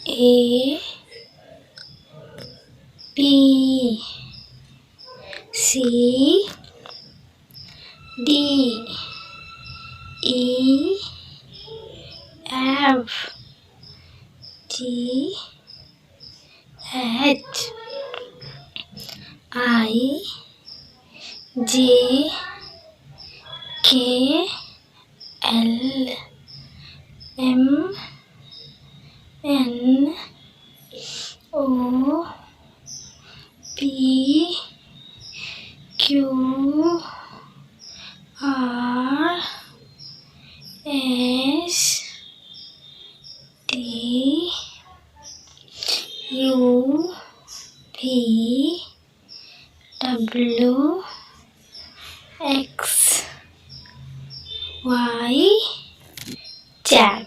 A B C D E F G H I J K L M N O P Q R S T U V W X Y Z.